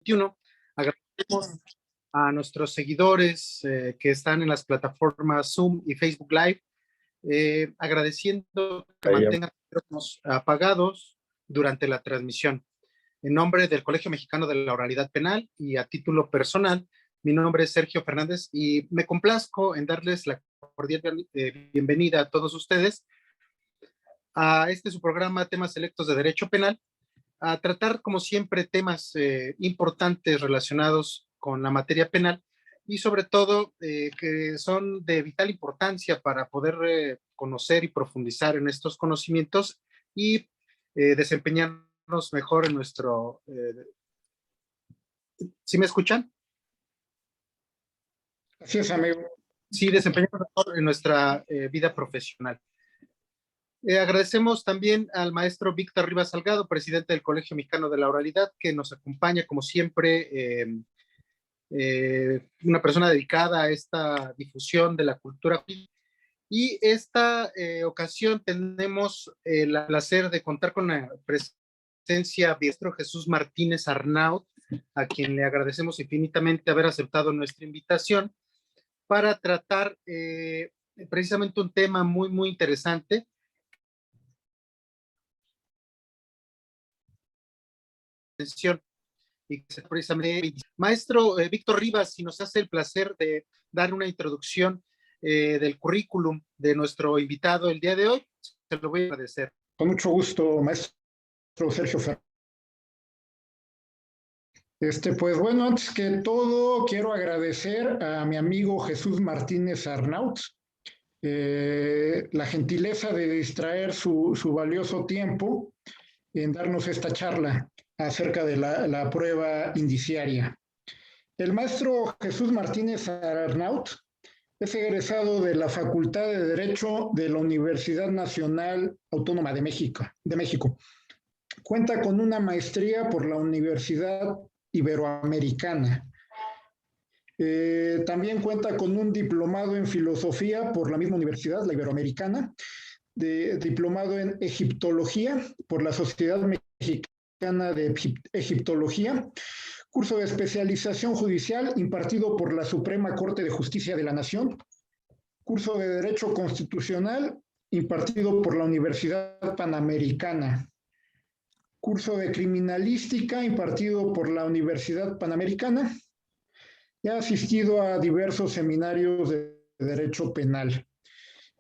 2021. Agradecemos a nuestros seguidores que están en las plataformas Zoom y Facebook Live, agradeciendo que mantengan los micrófonos apagados durante la transmisión. En nombre del Colegio Mexicano de la Oralidad Penal y a título personal, mi nombre es Sergio Fernández y me complazco en darles la cordial bienvenida a todos ustedes a su programa Temas Selectos de Derecho Penal, a tratar como siempre temas importantes relacionados con la materia penal y sobre todo que son de vital importancia para poder conocer y profundizar en estos conocimientos y desempeñarnos mejor en nuestro... ¿Sí me escuchan? Así es, amigo. Sí, desempeñarnos mejor en nuestra vida profesional. Agradecemos también al maestro Víctor Rivas Salgado, presidente del Colegio Mexicano de la Oralidad, que nos acompaña como siempre, una persona dedicada a esta difusión de la cultura. Y esta ocasión tenemos el placer de contar con la presencia de maestro Jesús Martínez Arnaut, a quien le agradecemos infinitamente haber aceptado nuestra invitación para tratar precisamente un tema muy, muy interesante. Y precisamente, maestro Víctor Rivas, si nos hace el placer de dar una introducción del currículum de nuestro invitado el día de hoy, se lo voy a agradecer. Con mucho gusto, maestro Sergio Fernández. Pues bueno, antes que todo, quiero agradecer a mi amigo Jesús Martínez Arnaut la gentileza de distraer su valioso tiempo en darnos esta charla acerca de la prueba indiciaria. El maestro Jesús Martínez Arnaut es egresado de la Facultad de Derecho de la Universidad Nacional Autónoma de México. Cuenta con una maestría por la Universidad Iberoamericana. También cuenta con un diplomado en filosofía por la misma universidad, la Iberoamericana, diplomado en egiptología por la Sociedad Mexicana de Egiptología, curso de especialización judicial impartido por la Suprema Corte de Justicia de la Nación, curso de Derecho Constitucional impartido por la Universidad Panamericana, curso de Criminalística impartido por la Universidad Panamericana y ha asistido a diversos seminarios de Derecho Penal.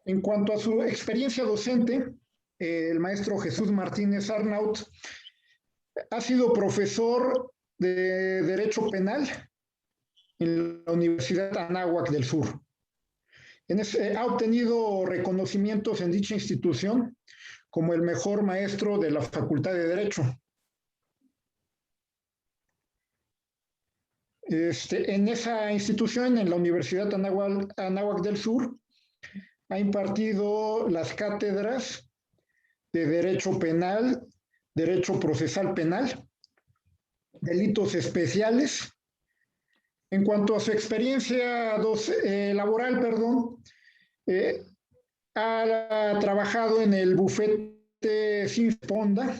En cuanto a su experiencia docente, el maestro Jesús Martínez Arnaut ha sido profesor de Derecho Penal en la Universidad Anáhuac del Sur. Ha obtenido reconocimientos en dicha institución como el mejor maestro de la Facultad de Derecho. En esa institución, en la Universidad Anáhuac del Sur, ha impartido las cátedras de Derecho Penal, Derecho Procesal Penal, Delitos Especiales. En cuanto a su experiencia laboral, ha trabajado en el bufete Sinfonda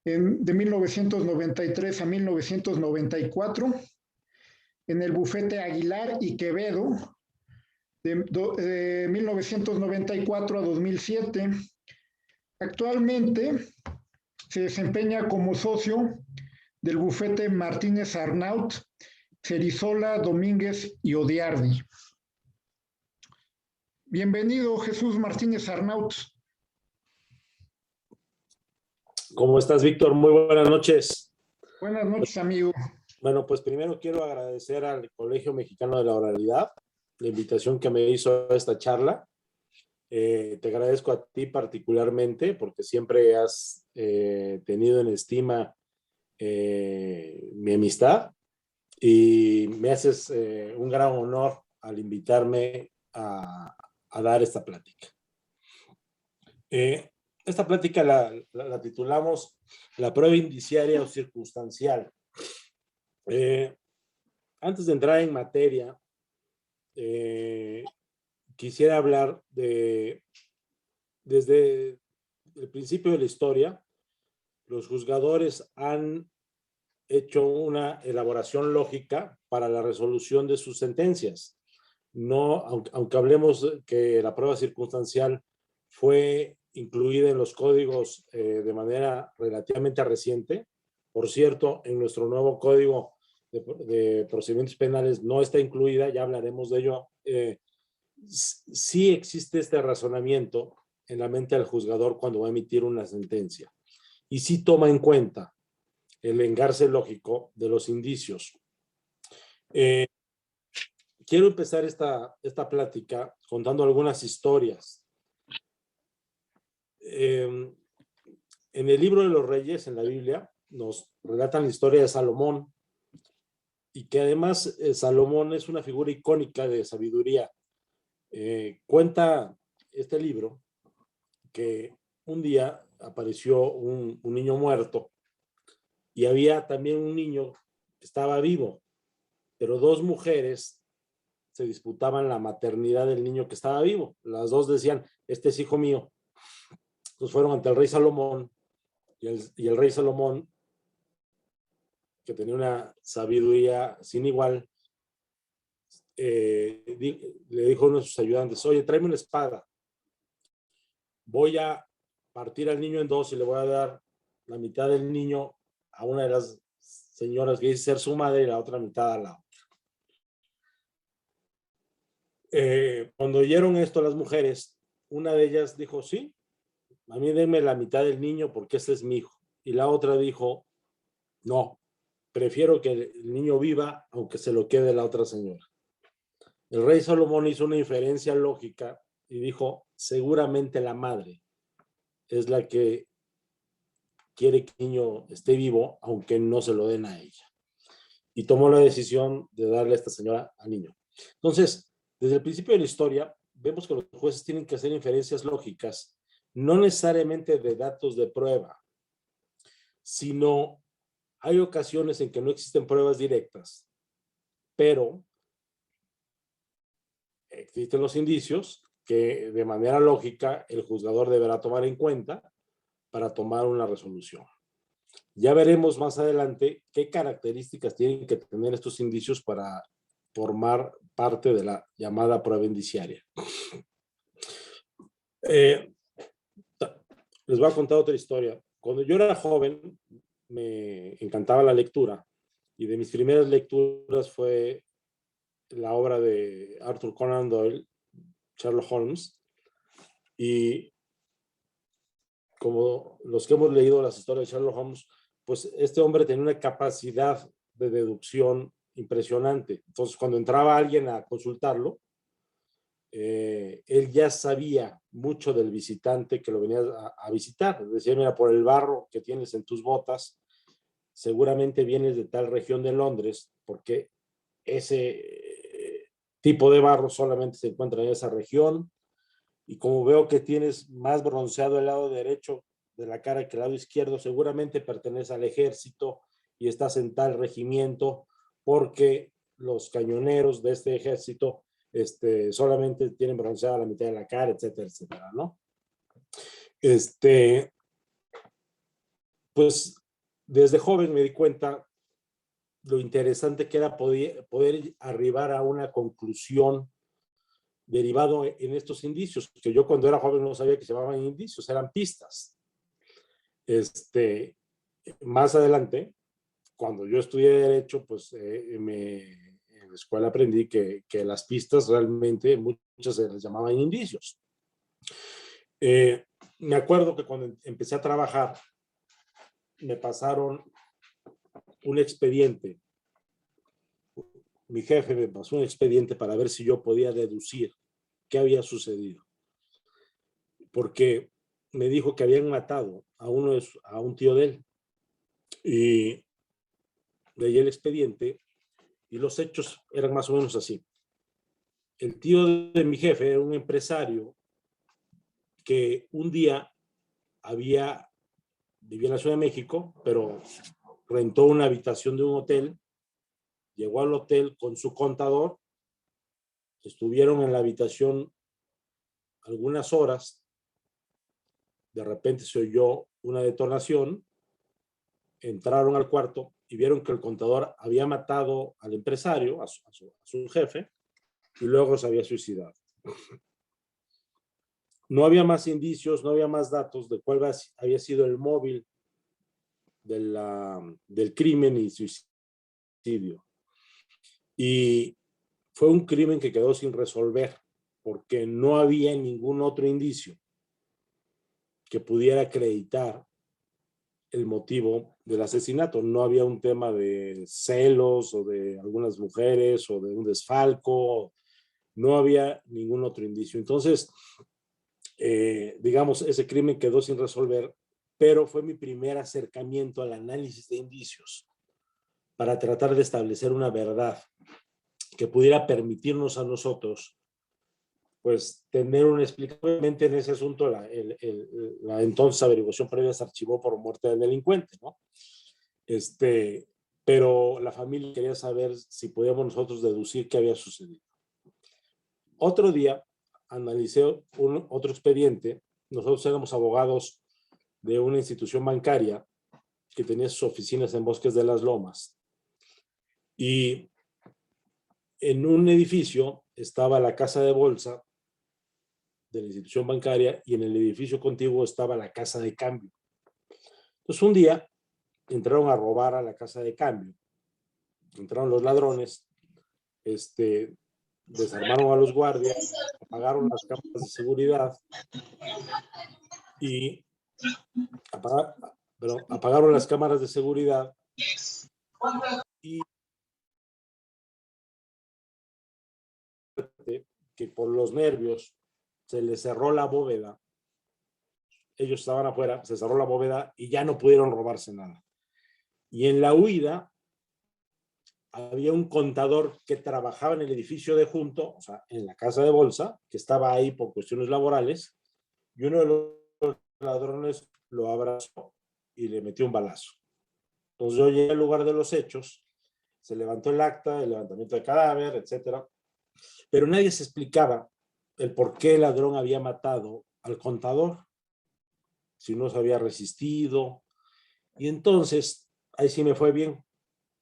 de 1993 a 1994, en el bufete Aguilar y Quevedo de 1994 a 2007. Actualmente se desempeña como socio del bufete Martínez Arnaut, Cerizola, Domínguez y Odiardi. Bienvenido, Jesús Martínez Arnaut. ¿Cómo estás, Víctor? Muy buenas noches. Buenas noches, amigo. Bueno, pues primero quiero agradecer al Colegio Mexicano de la Oralidad la invitación que me hizo a esta charla. Te agradezco a ti particularmente porque siempre has tenido en estima mi amistad y me haces un gran honor al invitarme a dar esta plática. Esta plática la titulamos La prueba indiciaria o circunstancial. Antes de entrar en materia, quisiera hablar desde el principio de la historia, los juzgadores han hecho una elaboración lógica para la resolución de sus sentencias. No, aunque hablemos que la prueba circunstancial fue incluida en los códigos de manera relativamente reciente. Por cierto, en nuestro nuevo código de procedimientos penales no está incluida, ya hablaremos de ello. Sí existe este razonamiento en la mente del juzgador cuando va a emitir una sentencia, y sí toma en cuenta el engarce lógico de los indicios. Quiero empezar esta plática contando algunas historias. En el libro de los Reyes, en la Biblia, nos relatan la historia de Salomón, y que además Salomón es una figura icónica de sabiduría. Cuenta este libro que un día apareció un niño muerto, y había también un niño que estaba vivo, pero dos mujeres se disputaban la maternidad del niño que estaba vivo. Las dos decían, este es hijo mío. Entonces fueron ante el rey Salomón, y el rey Salomón, que tenía una sabiduría sin igual, le dijo a uno de sus ayudantes, oye, tráeme una espada. Voy a partir al niño en dos y le voy a dar la mitad del niño a una de las señoras que dice ser su madre y la otra mitad a la otra. Cuando oyeron esto las mujeres, una de ellas dijo, sí, a mí denme la mitad del niño porque este es mi hijo. Y la otra dijo, no, prefiero que el niño viva aunque se lo quede la otra señora. El rey Salomón hizo una inferencia lógica y dijo, seguramente la madre es la que quiere que el niño esté vivo aunque no se lo den a ella. Y tomó la decisión de darle a esta señora al niño. Entonces, desde el principio de la historia, vemos que los jueces tienen que hacer inferencias lógicas, no necesariamente de datos de prueba, sino hay ocasiones en que no existen pruebas directas, pero existen los indicios que de manera lógica el juzgador deberá tomar en cuenta para tomar una resolución. Ya veremos más adelante qué características tienen que tener estos indicios para formar parte de la llamada prueba indiciaria. Les voy a contar otra historia. Cuando yo era joven, me encantaba la lectura, y de mis primeras lecturas fue la obra de Arthur Conan Doyle, Sherlock Holmes, y como los que hemos leído las historias de Sherlock Holmes, pues este hombre tenía una capacidad de deducción impresionante. Entonces, cuando entraba alguien a consultarlo, él ya sabía mucho del visitante que lo venía a visitar. Decía, mira, por el barro que tienes en tus botas, seguramente vienes de tal región de Londres, porque ese tipo de barro solamente se encuentra en esa región. Y como veo que tienes más bronceado el lado derecho de la cara que el lado izquierdo, seguramente perteneces al ejército y estás en tal regimiento, porque los cañoneros de este ejército solamente tienen bronceada la mitad de la cara, etcétera, etcétera, ¿no? Pues desde joven me di cuenta lo interesante que era poder arribar a una conclusión derivado en estos indicios, que yo cuando era joven no sabía que se llamaban indicios, eran pistas. Más adelante, cuando yo estudié Derecho, pues en la escuela aprendí que las pistas realmente muchas se les llamaban indicios. Me acuerdo que cuando empecé a trabajar, me pasaron un expediente. Mi jefe me pasó un expediente para ver si yo podía deducir qué había sucedido. Porque me dijo que habían matado a un tío de él. Y leí el expediente y los hechos eran más o menos así. El tío de mi jefe era un empresario que un día vivía en la Ciudad de México, pero rentó una habitación de un hotel, llegó al hotel con su contador, estuvieron en la habitación algunas horas, de repente se oyó una detonación, entraron al cuarto y vieron que el contador había matado al empresario, a su jefe, y luego se había suicidado. No había más indicios, no había más datos de cuál había sido el móvil del crimen y suicidio. Y fue un crimen que quedó sin resolver porque no había ningún otro indicio que pudiera acreditar el motivo del asesinato. No había un tema de celos o de algunas mujeres o de un desfalco. No había ningún otro indicio. Entonces, digamos, ese crimen quedó sin resolver, pero fue mi primer acercamiento al análisis de indicios para tratar de establecer una verdad que pudiera permitirnos a nosotros pues tener una explicación. Obviamente en ese asunto la entonces averiguación previa se archivó por muerte del delincuente, ¿no? Pero la familia quería saber si podíamos nosotros deducir qué había sucedido. Otro día analicé otro expediente. Nosotros éramos abogados de una institución bancaria que tenía sus oficinas en Bosques de las Lomas. Y en un edificio estaba la casa de bolsa de la institución bancaria y en el edificio contiguo estaba la casa de cambio. Entonces un día entraron a robar a la casa de cambio. Entraron los ladrones, desarmaron a los guardias, apagaron las cámaras de seguridad y apagaron las cámaras de seguridad y que por los nervios se les cerró la bóveda. Ellos estaban afuera, se cerró la bóveda y ya no pudieron robarse nada. Y en la huida había un contador que trabajaba en el edificio de junto, o sea, en la casa de bolsa, que estaba ahí por cuestiones laborales, y uno de los ladrones lo abrazó y le metió un balazo. Entonces yo llegué al lugar de los hechos, se levantó el acta, el levantamiento de cadáver, etcétera, pero nadie se explicaba el por qué el ladrón había matado al contador, si no se había resistido. Y entonces, ahí sí me fue bien.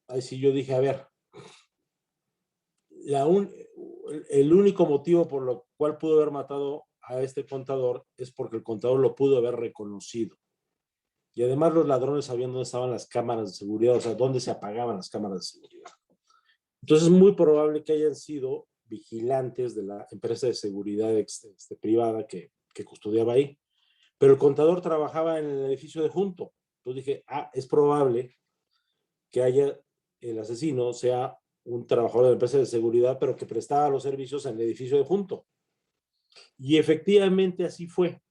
Ahí sí yo dije, a ver, el único motivo por lo cual pudo haber matado a este contador es porque el contador lo pudo haber reconocido. Y además los ladrones sabían dónde estaban las cámaras de seguridad, o sea, dónde se apagaban las cámaras de seguridad. Entonces es muy probable que hayan sido vigilantes de la empresa de seguridad privada que custodiaba ahí. Pero el contador trabajaba en el edificio de junto. Entonces dije, es probable que el asesino sea un trabajador de la empresa de seguridad, pero que prestaba los servicios en el edificio de junto. Y efectivamente así fue.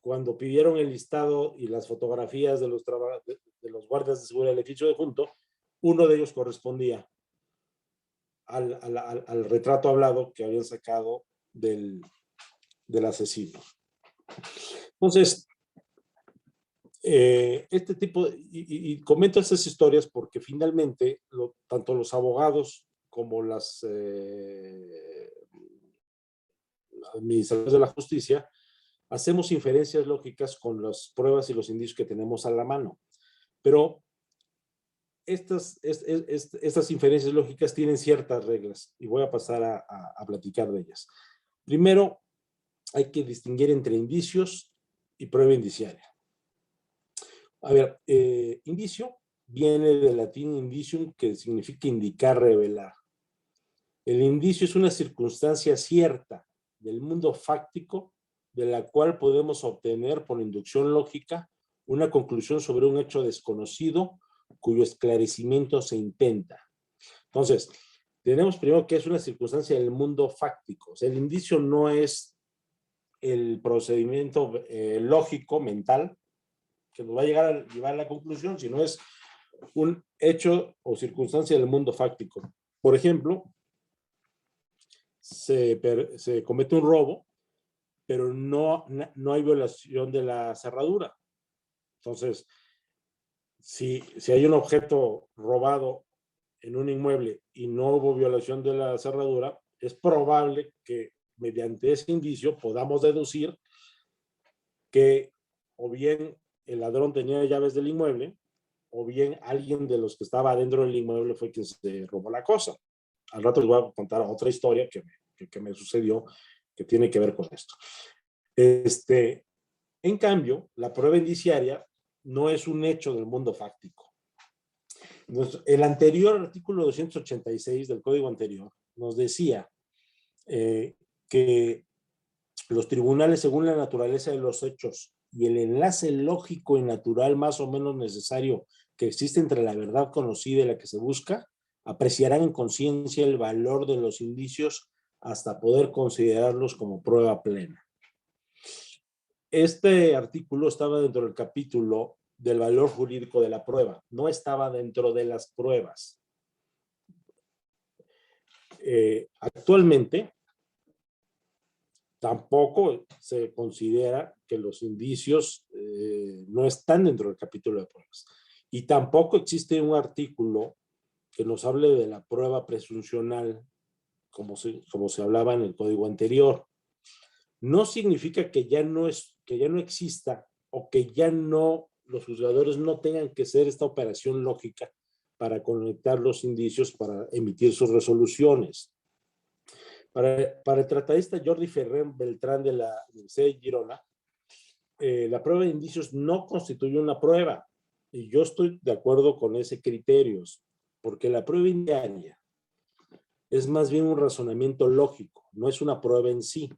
Cuando pidieron el listado y las fotografías de los guardias de seguridad del edificio de junto, uno de ellos correspondía al retrato hablado que habían sacado del asesino. Entonces, este tipo, y comento estas historias porque finalmente tanto los abogados como las administradores de la justicia hacemos inferencias lógicas con las pruebas y los indicios que tenemos a la mano. Pero estas inferencias lógicas tienen ciertas reglas y voy a pasar a platicar de ellas. Primero, hay que distinguir entre indicios y prueba indiciaria. A ver, indicio viene del latín indicium, que significa indicar, revelar. El indicio es una circunstancia cierta del mundo fáctico de la cual podemos obtener por inducción lógica una conclusión sobre un hecho desconocido cuyo esclarecimiento se intenta. Entonces, tenemos primero que es una circunstancia del mundo fáctico. O sea, el indicio no es el procedimiento lógico, mental, que nos va a llevar a la conclusión, sino es un hecho o circunstancia del mundo fáctico. Por ejemplo, se comete un robo, pero no hay violación de la cerradura. Entonces, si hay un objeto robado en un inmueble y no hubo violación de la cerradura, es probable que mediante ese indicio podamos deducir que o bien el ladrón tenía llaves del inmueble o bien alguien de los que estaba dentro del inmueble fue quien se robó la cosa. Al rato les voy a contar otra historia que me sucedió que tiene que ver con esto. En cambio, la prueba indiciaria no es un hecho del mundo fáctico. El anterior artículo 286 del Código anterior nos decía que los tribunales, según la naturaleza de los hechos y el enlace lógico y natural más o menos necesario que existe entre la verdad conocida y la que se busca, apreciarán en conciencia el valor de los indicios hasta poder considerarlos como prueba plena. Este artículo estaba dentro del capítulo del valor jurídico de la prueba, no estaba dentro de las pruebas. Actualmente, tampoco se considera que los indicios no están dentro del capítulo de pruebas. Y tampoco existe un artículo que nos hable de la prueba presuncional, como se hablaba en el código anterior. No significa que ya no exista o que ya no, los juzgadores no tengan que hacer esta operación lógica para conectar los indicios para emitir sus resoluciones. Para el tratadista Jordi Ferrer Beltrán de la Universidad de Girona, la prueba de indicios no constituye una prueba. Y yo estoy de acuerdo con ese criterio, porque la prueba indiciaria es más bien un razonamiento lógico, no es una prueba en sí.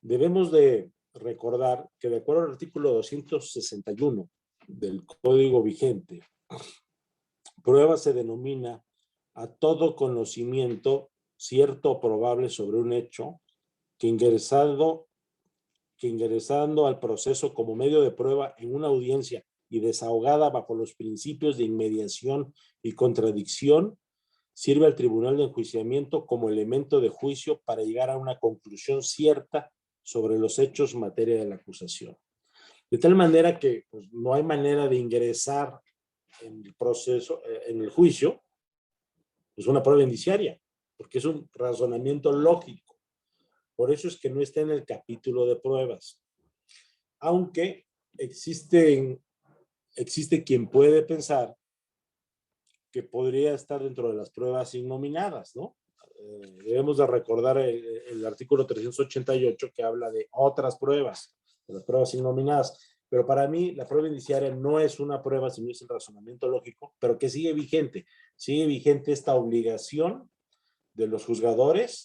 Debemos de recordar que de acuerdo al artículo 261 del Código vigente, prueba se denomina a todo conocimiento cierto o probable sobre un hecho que ingresando al proceso como medio de prueba en una audiencia y desahogada bajo los principios de inmediación y contradicción, sirve al tribunal de enjuiciamiento como elemento de juicio para llegar a una conclusión cierta sobre los hechos materia de la acusación. De tal manera que pues, no hay manera de ingresar en el proceso, en el juicio, pues una prueba indiciaria, porque es un razonamiento lógico. Por eso es que no está en el capítulo de pruebas. Aunque existe quien puede pensar que podría estar dentro de las pruebas innominadas, ¿no? Debemos de recordar el artículo 388 que habla de otras pruebas, de las pruebas innominadas. Pero para mí la prueba indiciaria no es una prueba, sino es el razonamiento lógico, pero que sigue vigente. Sigue vigente esta obligación de los juzgadores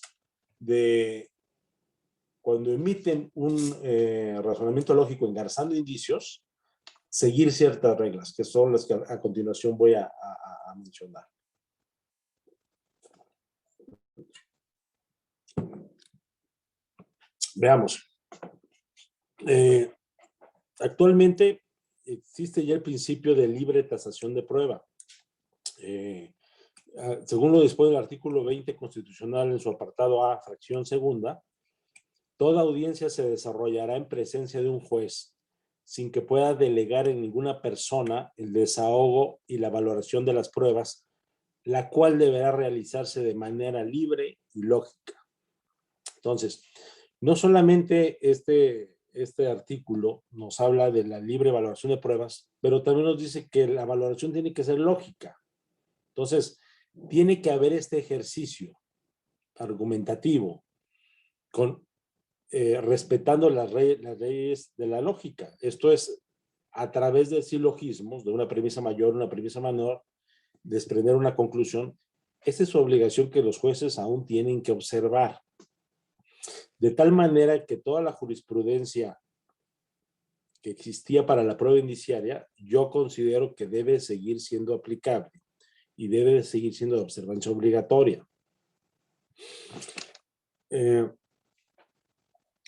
de, cuando emiten un razonamiento lógico engarzando indicios, seguir ciertas reglas, que son las que a continuación voy a mencionar. Veamos. Actualmente existe ya el principio de libre tasación de prueba. Según lo dispone el artículo 20 constitucional en su apartado A, fracción segunda, toda audiencia se desarrollará en presencia de un juez, sin que pueda delegar en ninguna persona el desahogo y la valoración de las pruebas, la cual deberá realizarse de manera libre y lógica. Entonces, no solamente este artículo nos habla de la libre valoración de pruebas, pero también nos dice que la valoración tiene que ser lógica. Entonces, tiene que haber este ejercicio argumentativo respetando las leyes de la lógica. Esto es a través de silogismos, de una premisa mayor, una premisa menor, desprender una conclusión. Esta es su obligación que los jueces aún tienen que observar. De tal manera que toda la jurisprudencia que existía para la prueba indiciaria, yo considero que debe seguir siendo aplicable y debe seguir siendo de observancia obligatoria.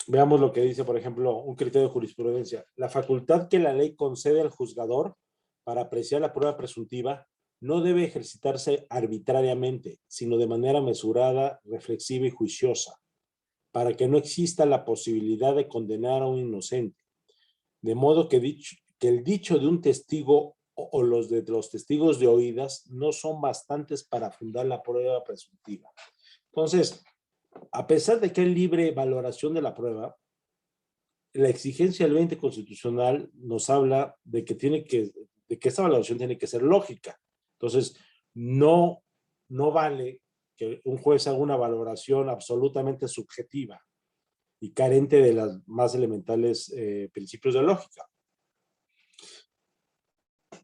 Veamos lo que dice, por ejemplo, un criterio de jurisprudencia. La facultad que la ley concede al juzgador para apreciar la prueba presuntiva no debe ejercitarse arbitrariamente, sino de manera mesurada, reflexiva y juiciosa, para que no exista la posibilidad de condenar a un inocente. De modo que el dicho de un testigo o los de los testigos de oídas no son bastantes para fundar la prueba presuntiva. Entonces, a pesar de que hay libre valoración de la prueba, la exigencia del 20 constitucional nos habla de que tiene que de que esta valoración tiene que ser lógica. Entonces, no vale que un juez haga una valoración absolutamente subjetiva y carente de los más elementales principios de lógica.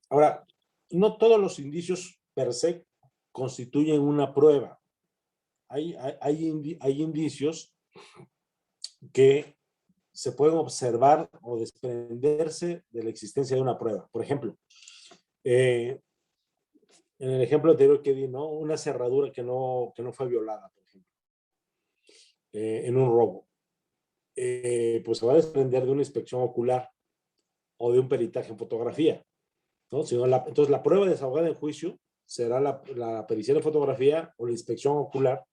Ahora, no todos los indicios per se constituyen una prueba. Hay indicios que se pueden observar o desprenderse de la existencia de una prueba. Por ejemplo, en el ejemplo anterior que di, ¿no? Una cerradura que no fue violada, por ejemplo, en un robo. Pues se va a desprender de una inspección ocular o de un peritaje en fotografía, ¿no? Entonces la prueba desahogada en juicio será la pericia en fotografía o la inspección ocular,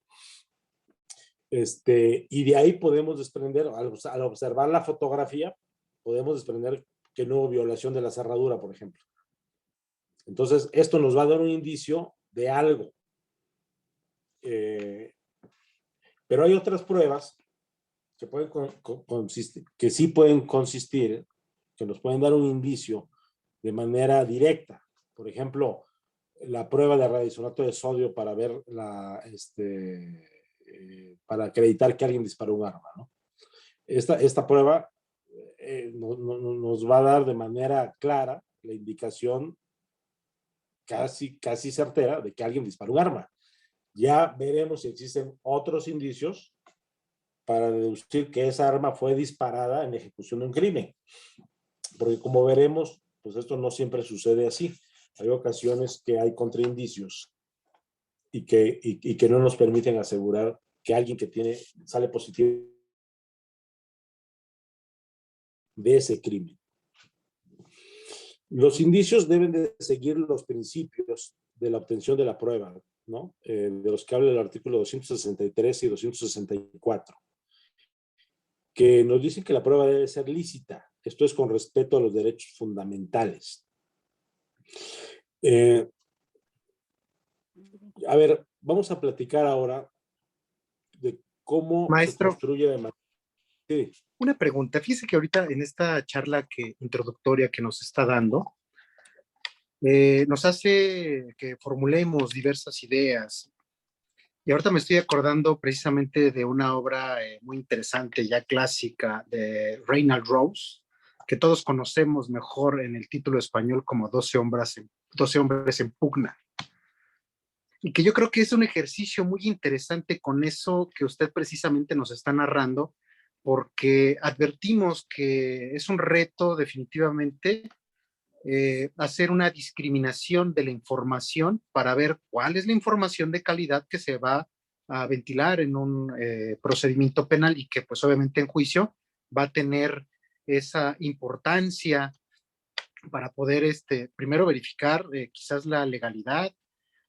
y de ahí podemos desprender, al observar la fotografía, podemos desprender que no hubo violación de la cerradura, por ejemplo. Entonces, esto nos va a dar un indicio de algo. Pero hay otras pruebas que que sí pueden consistir, que nos pueden dar un indicio de manera directa. Por ejemplo, la prueba de radioisonato de sodio para ver para acreditar que alguien disparó un arma, ¿no? Esta prueba nos va a dar de manera clara la indicación casi certera de que alguien disparó un arma. Ya veremos si existen otros indicios para deducir que esa arma fue disparada en ejecución de un crimen. Porque como veremos, pues esto no siempre sucede así. Hay ocasiones que hay contraindicios y que no nos permiten asegurar que alguien que sale positivo de ese crimen. Los indicios deben de seguir los principios de la obtención de la prueba, ¿no? De los que habla el artículo 263 y 264, que nos dicen que la prueba debe ser lícita. Esto es con respeto a los derechos fundamentales. A ver, vamos a platicar ahora de cómo Maestro, se construye de manera... Sí. una pregunta. Fíjese que ahorita en esta charla introductoria que nos está dando, nos hace que formulemos diversas ideas. Y ahorita me estoy acordando precisamente de una obra muy interesante, ya clásica, de Reinald Rose, que todos conocemos mejor en el título español como 12 hombres en pugna. Y que yo creo que es un ejercicio muy interesante con eso que usted precisamente nos está narrando, porque advertimos que es un reto definitivamente hacer una discriminación de la información para ver cuál es la información de calidad que se va a ventilar en un procedimiento penal y que pues obviamente en juicio va a tener esa importancia para poder primero verificar quizás la legalidad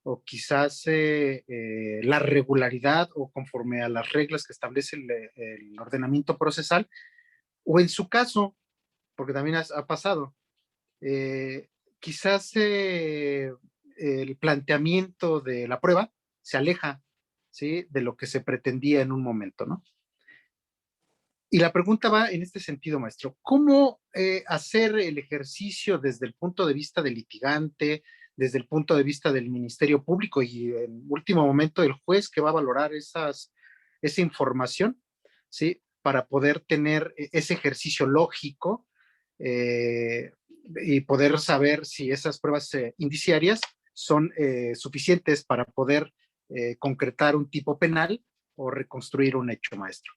o quizás la regularidad o conforme a las reglas que establece el ordenamiento procesal, o en su caso, porque también ha pasado, eh, quizás el planteamiento de la prueba se aleja, ¿sí?, de lo que se pretendía en un momento, ¿no? Y la pregunta va en este sentido, maestro. ¿Cómo hacer el ejercicio desde el punto de vista del litigante, desde el punto de vista del Ministerio Público y en último momento del juez que va a valorar esa información, ¿sí?, para poder tener ese ejercicio lógico y poder saber si esas pruebas indiciarias son suficientes para poder concretar un tipo penal o reconstruir un hecho, maestro?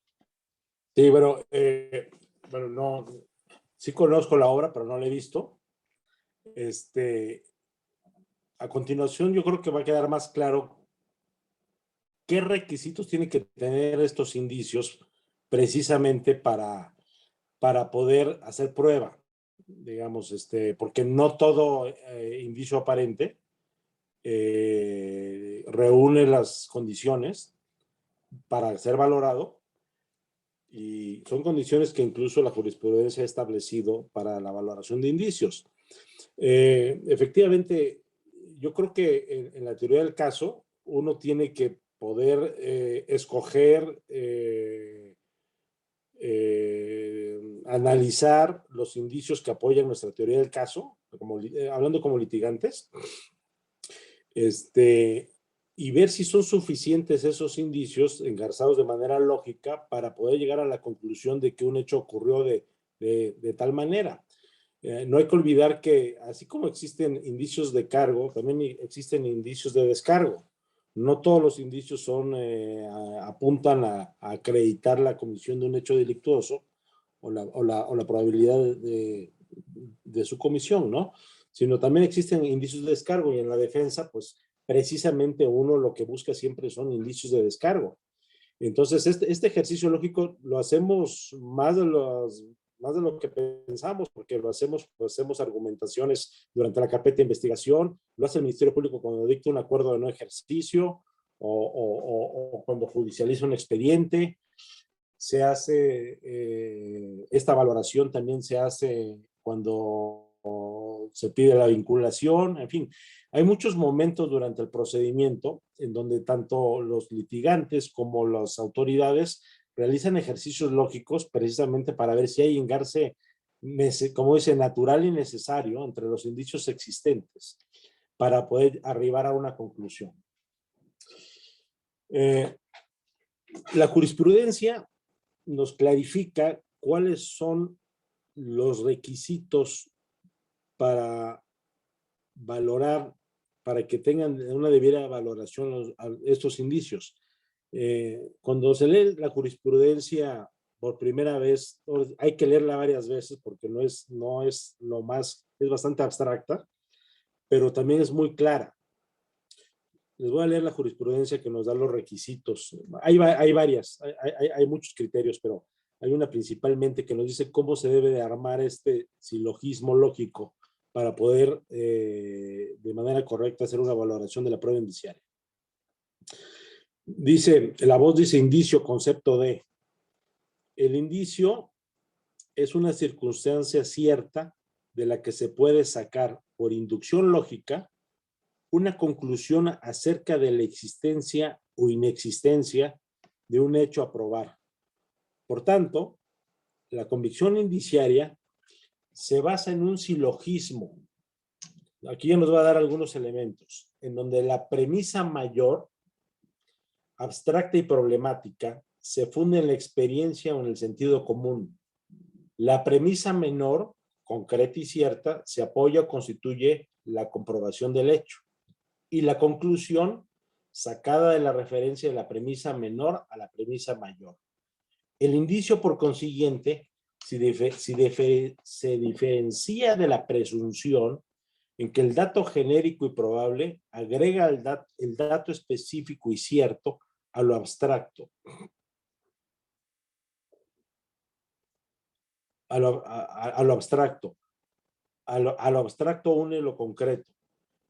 Sí, bueno, no, sí conozco la obra, pero no la he visto. A continuación, yo creo que va a quedar más claro qué requisitos tienen que tener estos indicios precisamente para poder hacer prueba, digamos, porque no todo indicio aparente reúne las condiciones para ser valorado. Y son condiciones que incluso la jurisprudencia ha establecido para la valoración de indicios. Efectivamente, yo creo que en la teoría del caso uno tiene que poder escoger, analizar los indicios que apoyan nuestra teoría del caso, hablando como litigantes, y ver si son suficientes esos indicios engarzados de manera lógica para poder llegar a la conclusión de que un hecho ocurrió de tal manera. No hay que olvidar que así como existen indicios de cargo, también existen indicios de descargo. No todos los indicios apuntan a acreditar la comisión de un hecho delictuoso o la probabilidad de su comisión, ¿no? Sino también existen indicios de descargo, y en la defensa, pues precisamente uno lo que busca siempre son indicios de descargo. Entonces, este ejercicio lógico lo hacemos más de lo que pensamos, porque lo hacemos argumentaciones durante la carpeta de investigación, lo hace el Ministerio Público cuando dicta un acuerdo de no ejercicio o cuando judicializa un expediente. Se hace, esta valoración también se hace cuando se pide la vinculación, en fin. Hay muchos momentos durante el procedimiento en donde tanto los litigantes como las autoridades realizan ejercicios lógicos precisamente para ver si hay engarce, como dice, natural y necesario entre los indicios existentes para poder arribar a una conclusión. La jurisprudencia nos clarifica cuáles son los requisitos para valorar, para que tengan una debida valoración estos indicios. Cuando se lee la jurisprudencia por primera vez, hay que leerla varias veces porque no es lo más, es bastante abstracta, pero también es muy clara. Les voy a leer la jurisprudencia que nos da los requisitos. Hay varias, hay muchos criterios, pero hay una principalmente que nos dice cómo se debe de armar este silogismo lógico para poder de manera correcta hacer una valoración de la prueba indiciaria. Dice, la voz dice indicio, concepto de. El indicio es una circunstancia cierta de la que se puede sacar por inducción lógica una conclusión acerca de la existencia o inexistencia de un hecho a probar. Por tanto, la convicción indiciaria se basa en un silogismo. Aquí ya nos va a dar algunos elementos, en donde la premisa mayor, abstracta y problemática, se funde en la experiencia o en el sentido común. La premisa menor, concreta y cierta, se apoya o constituye la comprobación del hecho. Y la conclusión, sacada de la referencia de la premisa menor a la premisa mayor. El indicio, por consiguiente, se diferencia de la presunción en que el dato genérico y probable agrega el dato específico y cierto a lo abstracto. A lo abstracto. A lo abstracto une lo concreto.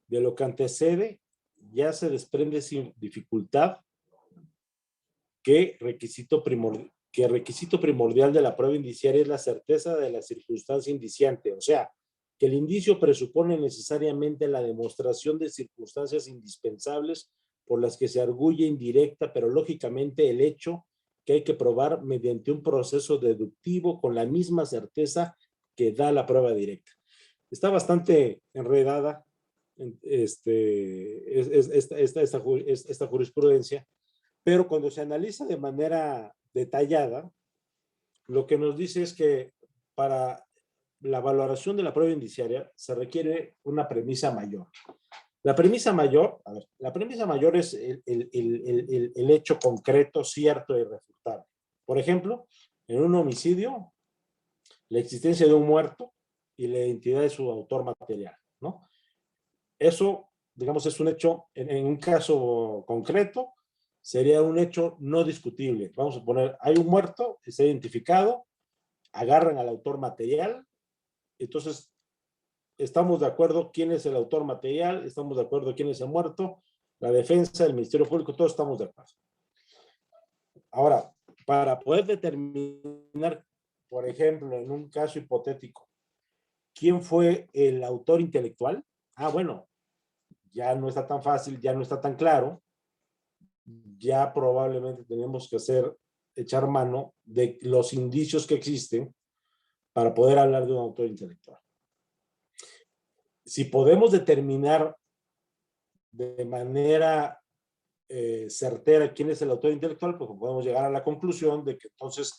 De lo que antecede ya se desprende sin dificultad que requisito primordial de la prueba indiciaria es la certeza de la circunstancia indiciante, o sea, que el indicio presupone necesariamente la demostración de circunstancias indispensables por las que se arguye indirecta, pero lógicamente el hecho que hay que probar mediante un proceso deductivo con la misma certeza que da la prueba directa. Está bastante enredada esta jurisprudencia, pero cuando se analiza de manera detallada, lo que nos dice es que para la valoración de la prueba indiciaria se requiere una premisa mayor. La premisa mayor, es el hecho concreto, cierto e irrefutable. Por ejemplo, en un homicidio, la existencia de un muerto y la identidad de su autor material, ¿no? Eso, digamos, es un hecho, en un caso concreto, sería un hecho no discutible. Vamos a poner, hay un muerto, está identificado, agarran al autor material, entonces estamos de acuerdo quién es el autor material, estamos de acuerdo quién es el muerto, la defensa, el Ministerio Público, todos estamos de acuerdo. Ahora, para poder determinar, por ejemplo, en un caso hipotético, quién fue el autor intelectual, bueno, ya no está tan fácil, ya no está tan claro, ya probablemente tenemos que echar mano de los indicios que existen para poder hablar de un autor intelectual. si podemos determinar de manera certera quién es el autor intelectual, pues podemos llegar a la conclusión de que entonces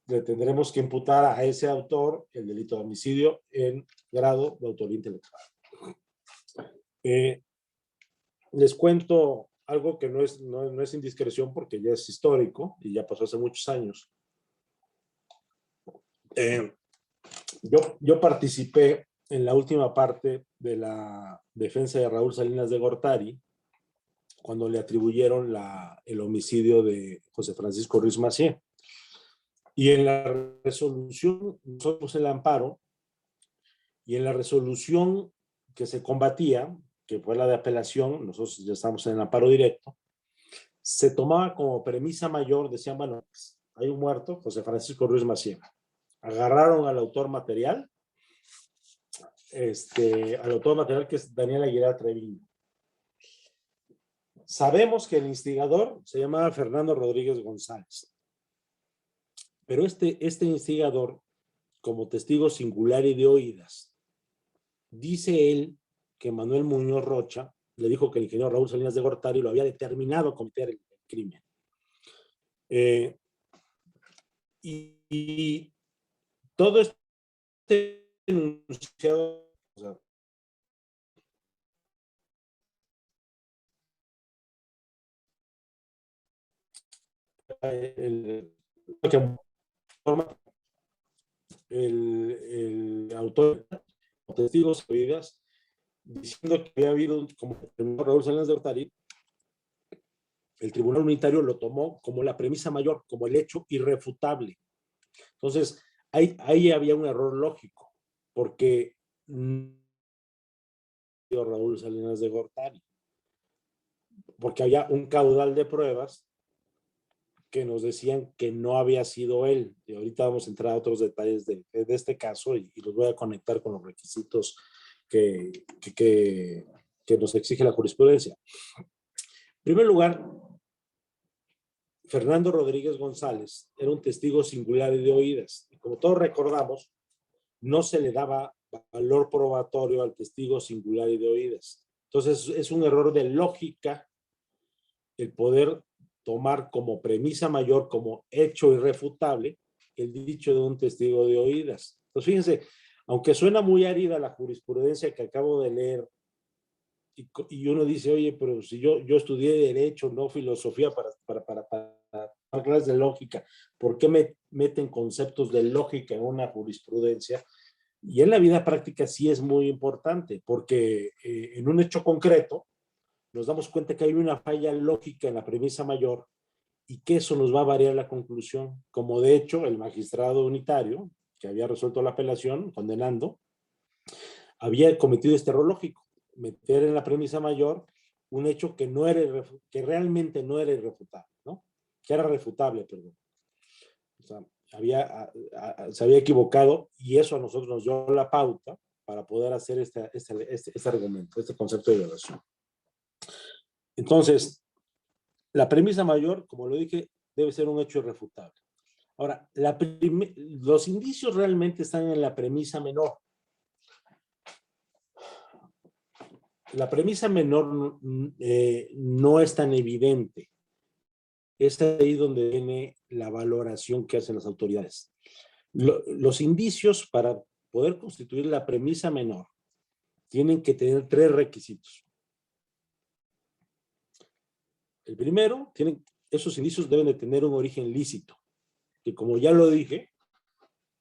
le tendremos que imputar a ese autor el delito de homicidio en grado de autoría intelectual. Les cuento algo que no es indiscreción porque ya es histórico y ya pasó hace muchos años. Yo participé en la última parte de la defensa de Raúl Salinas de Gortari cuando le atribuyeron el homicidio de José Francisco Ruiz Massieu. Y en la resolución, nosotros el amparo, y en la resolución que se combatía, que fue la de apelación, nosotros ya estamos en el amparo directo, se tomaba como premisa mayor, decían, bueno, hay un muerto, José Francisco Ruiz Massieu. Agarraron al autor material, que es Daniel Aguilar Treviño. Sabemos que el instigador se llamaba Fernando Rodríguez González, pero este instigador, como testigo singular y de oídas, dice él que Manuel Muñoz Rocha le dijo que el ingeniero Raúl Salinas de Gortari lo había determinado a cometer el crimen. Y todo este enunciado, o sea, el autor, testigos oídas, diciendo que había habido, como Raúl Salinas de Gortari, el Tribunal Unitario lo tomó como la premisa mayor, como el hecho irrefutable. Entonces, ahí había un error lógico, porque Raúl Salinas de Gortari, porque había un caudal de pruebas que nos decían que no había sido él. Y ahorita vamos a entrar a otros detalles de este caso y los voy a conectar con los requisitos que nos exige la jurisprudencia. En primer lugar, Fernando Rodríguez González era un testigo singular y de oídas. Y como todos recordamos, no se le daba valor probatorio al testigo singular y de oídas. Entonces, es un error de lógica el poder tomar como premisa mayor, como hecho irrefutable, el dicho de un testigo de oídas. Entonces, fíjense, aunque suena muy árida la jurisprudencia que acabo de leer, y uno dice, oye, pero si yo estudié Derecho, no Filosofía, para clases de lógica, ¿por qué me meten conceptos de lógica en una jurisprudencia? Y en la vida práctica sí es muy importante, porque en un hecho concreto nos damos cuenta que hay una falla lógica en la premisa mayor y que eso nos va a variar la conclusión, como de hecho el magistrado unitario que había resuelto la apelación condenando había cometido este error lógico, meter en la premisa mayor un hecho que que realmente no era irrefutable, ¿no? Que era refutable, perdón. O sea, se había equivocado y eso a nosotros nos dio la pauta para poder hacer este argumento, este concepto de violación. Entonces, la premisa mayor, como lo dije, debe ser un hecho irrefutable. Ahora, los indicios realmente están en la premisa menor. La premisa menor no es tan evidente. Es ahí donde viene la valoración que hacen las autoridades. Los indicios para poder constituir la premisa menor tienen que tener 3 requisitos. El primero, esos indicios deben de tener un origen lícito, que como ya lo dije,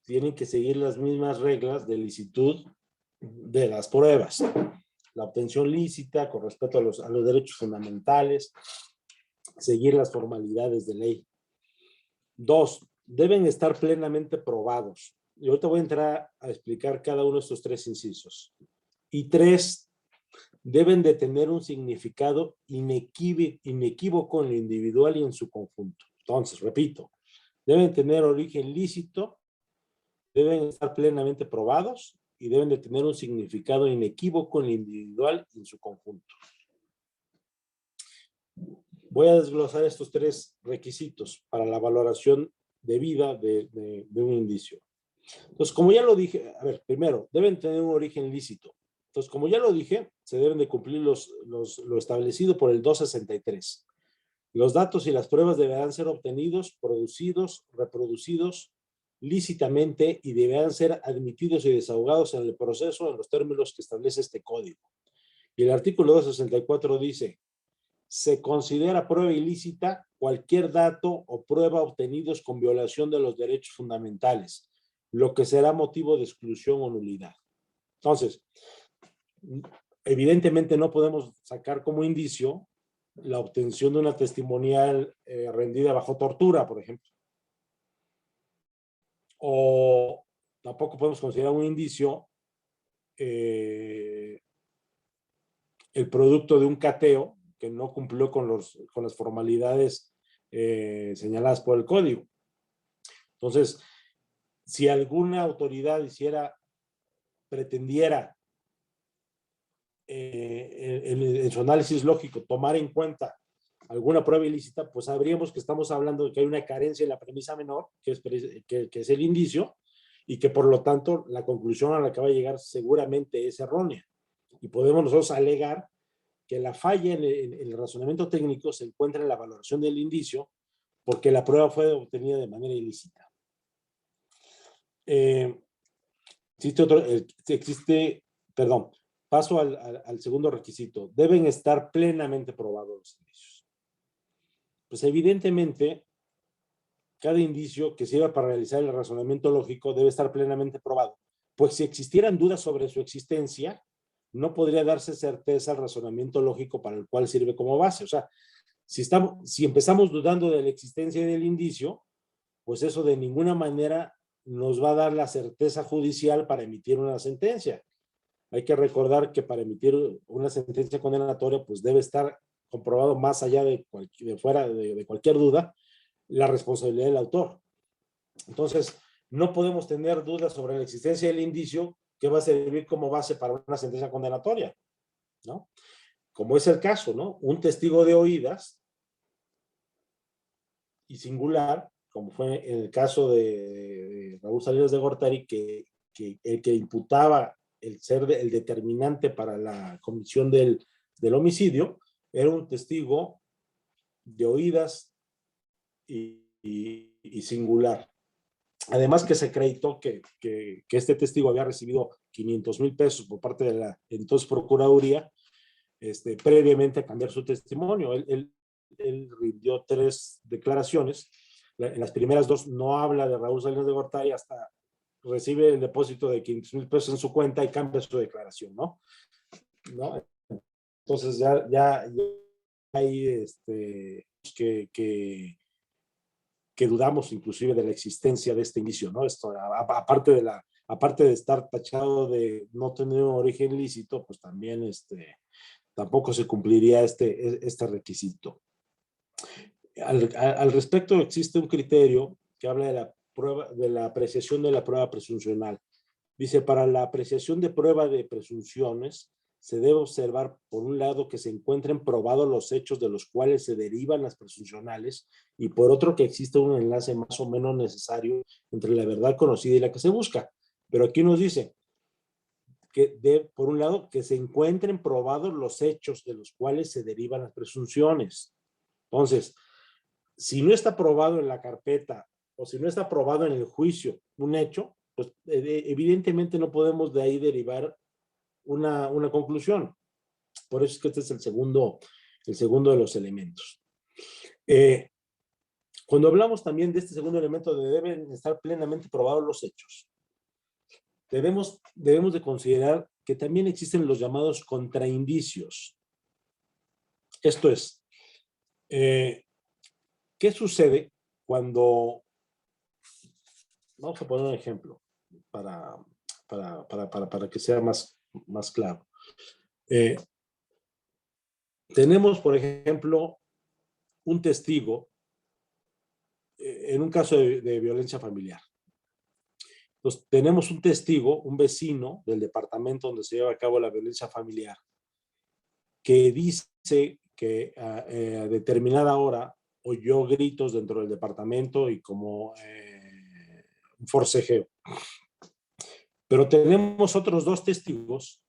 tienen que seguir las mismas reglas de licitud de las pruebas. La obtención lícita con respecto a los derechos fundamentales, seguir las formalidades de ley. 2, deben estar plenamente probados. Y ahorita voy a entrar a explicar cada uno de estos 3 incisos. Y 3, deben de tener un significado inequívoco en lo individual y en su conjunto. Entonces, repito, deben tener origen lícito, deben estar plenamente probados y deben de tener un significado inequívoco en lo individual y en su conjunto. Voy a desglosar estos 3 requisitos para la valoración debida de un indicio. Entonces, como ya lo dije, a ver, primero, deben tener un origen lícito. Entonces, como ya lo dije, se deben de cumplir lo establecido por el 263. Los datos y las pruebas deberán ser obtenidos, producidos, reproducidos lícitamente y deberán ser admitidos y desahogados en el proceso en los términos que establece este código. Y el artículo 264 dice: se considera prueba ilícita cualquier dato o prueba obtenidos con violación de los derechos fundamentales, lo que será motivo de exclusión o nulidad. Entonces, evidentemente no podemos sacar como indicio la obtención de una testimonial rendida bajo tortura, por ejemplo. O tampoco podemos considerar un indicio el producto de un cateo que no cumplió con las formalidades señaladas por el código. Entonces, si alguna autoridad pretendiera en su análisis lógico tomar en cuenta alguna prueba ilícita, pues sabríamos que estamos hablando de que hay una carencia en la premisa menor, que es el indicio, y que por lo tanto la conclusión a la que va a llegar seguramente es errónea. Y podemos nosotros alegar que la falla en el razonamiento técnico se encuentra en la valoración del indicio, porque la prueba fue obtenida de manera ilícita. Paso al segundo requisito. Deben estar plenamente probados los indicios. Pues evidentemente, cada indicio que sirva para realizar el razonamiento lógico debe estar plenamente probado. Pues si existieran dudas sobre su existencia, no podría darse certeza al razonamiento lógico para el cual sirve como base. O sea, si empezamos dudando de la existencia del indicio, pues eso de ninguna manera nos va a dar la certeza judicial para emitir una sentencia. Hay que recordar que para emitir una sentencia condenatoria, pues debe estar comprobado más allá de cualquier duda la responsabilidad del autor. Entonces, no podemos tener dudas sobre la existencia del indicio que va a servir como base para una sentencia condenatoria, ¿no? Como es el caso, ¿no? Un testigo de oídas y singular, como fue en el caso de Raúl Salinas de Gortari, que el que imputaba el ser el determinante para la comisión del homicidio, era un testigo de oídas y singular. Además que se acreditó que este testigo había recibido 500,000 pesos por parte de la entonces Procuraduría previamente a cambiar su testimonio. Él rindió 3 declaraciones. En las primeras 2 no habla de Raúl Salinas de Gortari hasta recibe el depósito de 500,000 pesos en su cuenta y cambia su declaración, ¿no? Entonces ya hay que dudamos inclusive de la existencia de este indicio, ¿no? Esto, aparte de estar tachado de no tener un origen ilícito, pues también tampoco se cumpliría este requisito. Al respecto existe un criterio que habla de la apreciación de la prueba presuncional. Dice: para la apreciación de prueba de presunciones se debe observar, por un lado, que se encuentren probados los hechos de los cuales se derivan las presuncionales, y por otro, que existe un enlace más o menos necesario entre la verdad conocida y la que se busca. Pero aquí nos dice que, por un lado, que se encuentren probados los hechos de los cuales se derivan las presunciones. Entonces, si no está probado en la carpeta o si no está probado en el juicio un hecho, pues evidentemente no podemos de ahí derivar una conclusión. Por eso es que este es el segundo de los elementos. Cuando hablamos también de este segundo elemento de deben estar plenamente probados los hechos, debemos de considerar que también existen los llamados contraindicios. Esto es, ¿qué sucede cuando, vamos a poner un ejemplo para que sea más claro? Tenemos, por ejemplo, un testigo en un caso de violencia familiar. Entonces, tenemos un testigo, un vecino del departamento donde se lleva a cabo la violencia familiar, que dice que a determinada hora oyó gritos dentro del departamento y como un forcejeo. Pero tenemos otros 2 testigos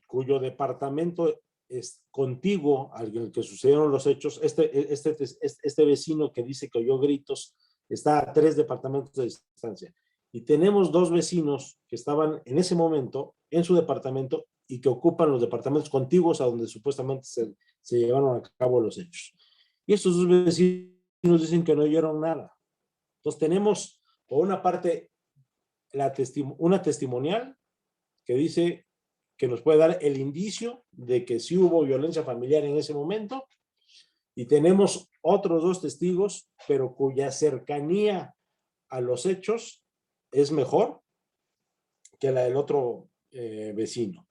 cuyo departamento es contiguo al en el que sucedieron los hechos, este vecino que dice que oyó gritos está a 3 departamentos de distancia. Y tenemos 2 vecinos que estaban en ese momento en su departamento y que ocupan los departamentos contiguos a donde supuestamente se llevaron a cabo los hechos. Y estos 2 vecinos dicen que no oyeron nada. Entonces tenemos, por una parte, una testimonial que dice que nos puede dar el indicio de que sí hubo violencia familiar en ese momento, y tenemos otros 2 testigos, pero cuya cercanía a los hechos es mejor que la del otro vecino.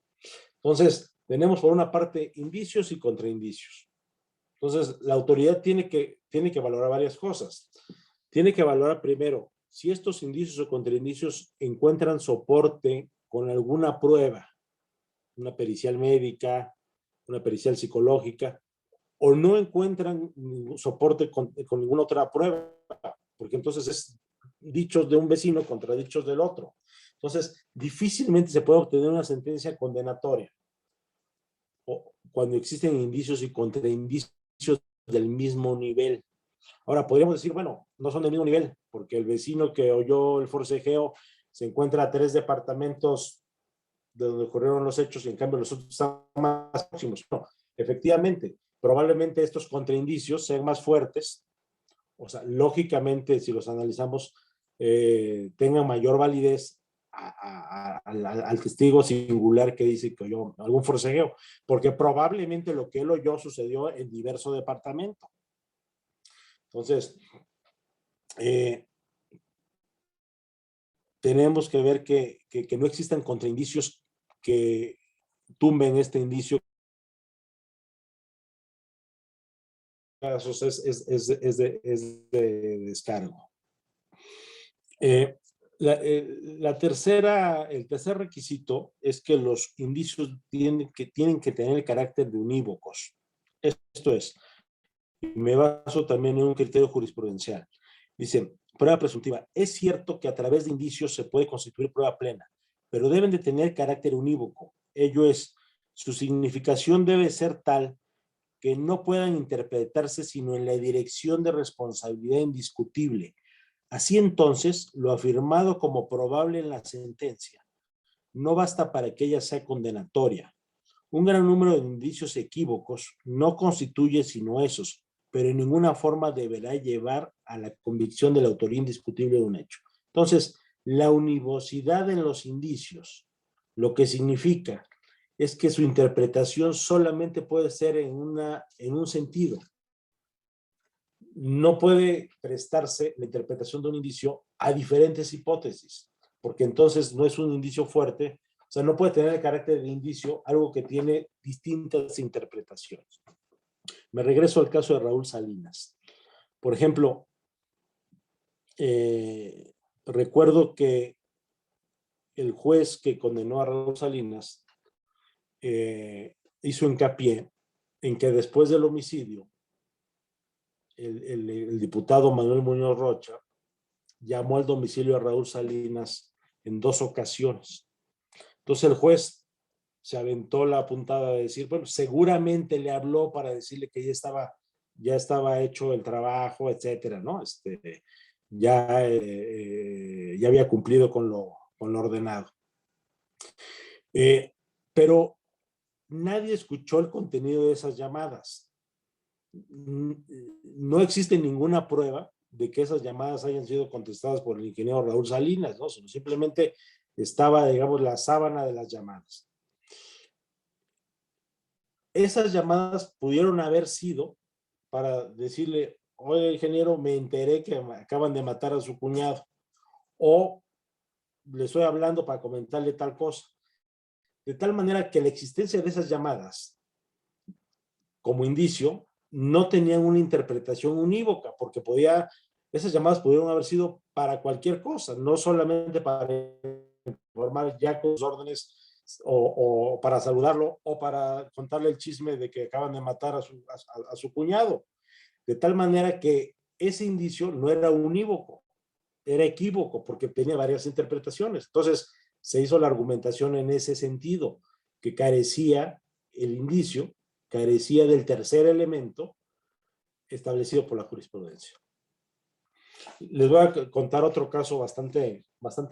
Entonces, tenemos por una parte indicios y contraindicios. Entonces, la autoridad tiene que valorar varias cosas. Tiene que valorar primero si estos indicios o contraindicios encuentran soporte con alguna prueba, una pericial médica, una pericial psicológica, o no encuentran soporte con ninguna otra prueba, porque entonces es dichos de un vecino contra dichos del otro. Entonces, difícilmente se puede obtener una sentencia condenatoria o cuando existen indicios y contraindicios del mismo nivel. Ahora, podríamos decir, bueno, no son del mismo nivel, porque el vecino que oyó el forcejeo se encuentra a 3 departamentos de donde ocurrieron los hechos y en cambio los otros están más próximos. No, efectivamente, probablemente estos contraindicios sean más fuertes, o sea, lógicamente, si los analizamos, tengan mayor validez al testigo singular que dice que oyó algún forcejeo, porque probablemente lo que él oyó sucedió en diverso departamento. Entonces, tenemos que ver que no existan contraindicios que tumben este indicio. Casos es de descargo. El tercer requisito es que los indicios tienen que tener el carácter de unívocos. Esto es, me baso también en un criterio jurisprudencial. Dice, prueba presuntiva. Es cierto que a través de indicios se puede constituir prueba plena, pero deben de tener carácter unívoco. Ello es, su significación debe ser tal que no puedan interpretarse sino en la dirección de responsabilidad indiscutible. Así entonces, lo afirmado como probable en la sentencia no basta para que ella sea condenatoria. Un gran número de indicios equívocos no constituye sino esos, pero en ninguna forma deberá llevar a la convicción de la autoría indiscutible de un hecho. Entonces, la univocidad en los indicios, lo que significa es que su interpretación solamente puede ser en un sentido. No puede prestarse la interpretación de un indicio a diferentes hipótesis, porque entonces no es un indicio fuerte, o sea, no puede tener el carácter de indicio algo que tiene distintas interpretaciones. Me regreso al caso de Raúl Salinas. Por ejemplo, recuerdo que el juez que condenó a Raúl Salinas hizo hincapié en que después del homicidio, el diputado Manuel Muñoz Rocha llamó al domicilio a Raúl Salinas en 2 ocasiones. Entonces el juez se aventó la puntada de decir, bueno, seguramente le habló para decirle que ya estaba hecho el trabajo, etcétera, ¿no? Ya había cumplido con lo ordenado. Pero nadie escuchó el contenido de esas llamadas. No existe ninguna prueba de que esas llamadas hayan sido contestadas por el ingeniero Raúl Salinas, ¿no? Sino simplemente estaba, digamos, la sábana de las llamadas. Esas llamadas pudieron haber sido para decirle, oye, ingeniero, me enteré que acaban de matar a su cuñado, o le estoy hablando para comentarle tal cosa. De tal manera que la existencia de esas llamadas como indicio no tenían una interpretación unívoca, porque esas llamadas pudieron haber sido para cualquier cosa, no solamente para informar ya con los órdenes o para saludarlo o para contarle el chisme de que acaban de matar a su cuñado. De tal manera que ese indicio no era unívoco, era equívoco porque tenía varias interpretaciones. Entonces se hizo la argumentación en ese sentido. que carecía el indicio, carecía del tercer elemento establecido por la jurisprudencia. Les voy a contar otro caso bastante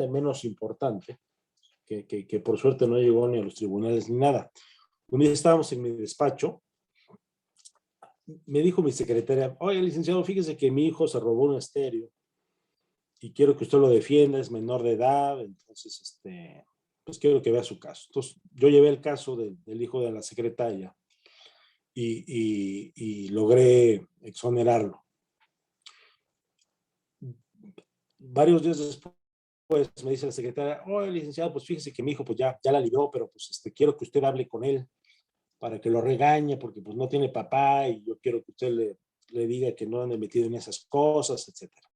menos importante, que por suerte no llegó ni a los tribunales ni nada. Un día estábamos en mi despacho, me dijo mi secretaria, oye, licenciado, fíjese que mi hijo se robó un estéreo y quiero que usted lo defienda, es menor de edad, entonces, pues quiero que vea su caso. Entonces, yo llevé el caso del hijo de la secretaria y logré exonerarlo. Varios días después me dice la secretaria, oye, licenciado, pues fíjese que mi hijo pues ya la libró, pero pues quiero que usted hable con él para que lo regañe, porque pues no tiene papá y yo quiero que usted le diga que no ande metido en esas cosas, etcétera.